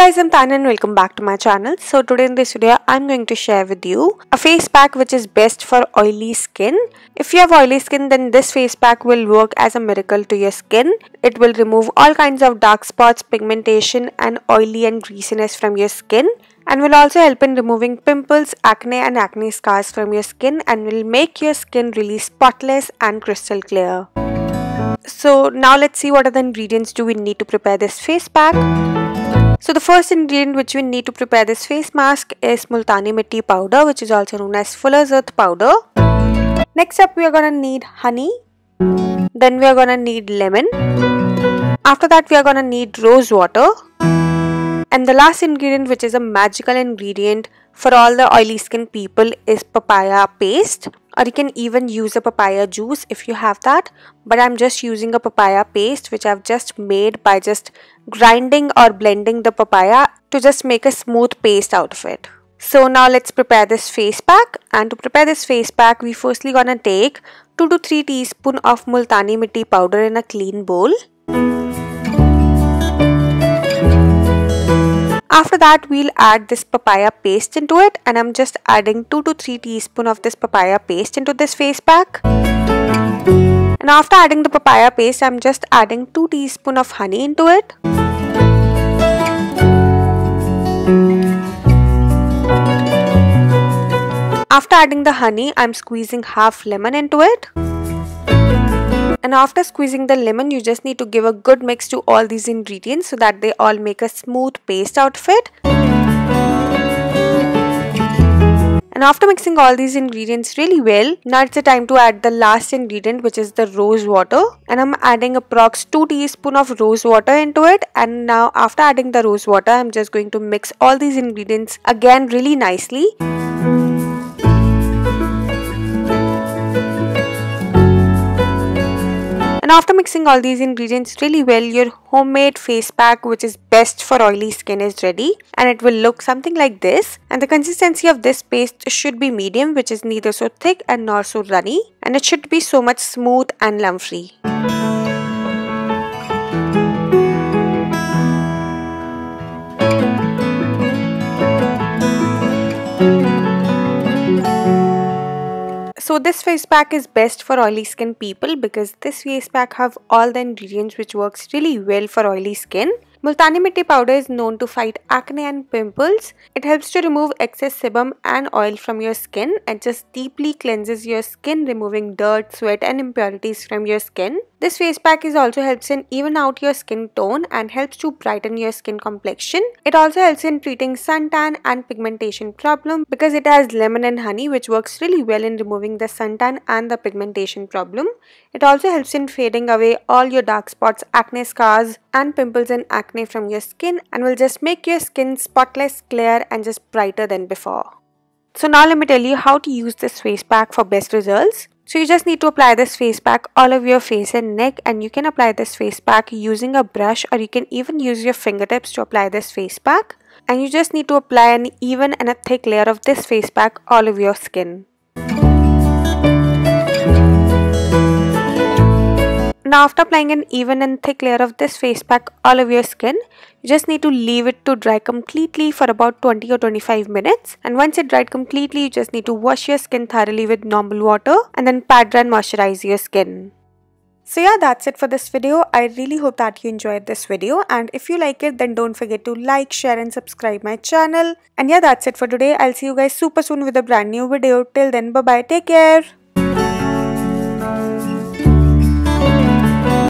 guys, I'm Tanya and welcome back to my channel. So today in this video, I'm going to share with you a face pack which is best for oily skin. If you have oily skin, then this face pack will work as a miracle to your skin. It will remove all kinds of dark spots, pigmentation and oily and greasiness from your skin. And will also help in removing pimples, acne and acne scars from your skin and will make your skin really spotless and crystal clear. So now let's see what are the ingredients do we need to prepare this face pack. So the first ingredient which we need to prepare this face mask is multani mitti powder, which is also known as fuller's earth powder. Next up we are gonna need honey. Then we are gonna need lemon. After that we are gonna need rose water. And the last ingredient, which is a magical ingredient for all the oily skin people, is papaya paste. Or you can even use a papaya juice if you have that. But I'm just using a papaya paste which I've just made by just grinding or blending the papaya to just make a smooth paste out of it. So now let's prepare this face pack. And to prepare this face pack, we firstly gonna take 2 to 3 teaspoons of multani mitti powder in a clean bowl. After that, we'll add this papaya paste into it, and I'm just adding 2 to 3 teaspoons of this papaya paste into this face pack. And after adding the papaya paste, I'm just adding 2 teaspoons of honey into it. After adding the honey, I'm squeezing half lemon into it. And after squeezing the lemon, you just need to give a good mix to all these ingredients so that they all make a smooth paste out of it. And after mixing all these ingredients really well, now it's the time to add the last ingredient, which is the rose water. And I'm adding approx 2 teaspoons of rose water into it. And now after adding the rose water, I'm just going to mix all these ingredients again really nicely. And after mixing all these ingredients really well, your homemade face pack, which is best for oily skin, is ready. And it will look something like this. And the consistency of this paste should be medium, which is neither so thick and nor so runny. And it should be so much smooth and lump free. So this face pack is best for oily skin people because this face pack have all the ingredients which works really well for oily skin. Multani mitti powder is known to fight acne and pimples. It helps to remove excess sebum and oil from your skin and just deeply cleanses your skin, removing dirt, sweat and impurities from your skin. This face pack is also helps in even out your skin tone and helps to brighten your skin complexion. It also helps in treating suntan and pigmentation problem because it has lemon and honey, which works really well in removing the suntan and the pigmentation problem. It also helps in fading away all your dark spots, acne scars and pimples and acne from your skin and will just make your skin spotless, clear and just brighter than before. So now let me tell you how to use this face pack for best results. So you just need to apply this face pack all over your face and neck, and you can apply this face pack using a brush or you can even use your fingertips to apply this face pack. And you just need to apply an even and a thick layer of this face pack all over your skin. Now after applying an even and thick layer of this face pack all over your skin, you just need to leave it to dry completely for about 20 or 25 minutes. And once it dried completely, you just need to wash your skin thoroughly with normal water and then pat dry and moisturize your skin. So yeah, that's it for this video. I really hope that you enjoyed this video, and if you like it, then don't forget to like, share and subscribe my channel. And yeah, that's it for today. I'll see you guys super soon with a brand new video. Till then, bye bye, take care.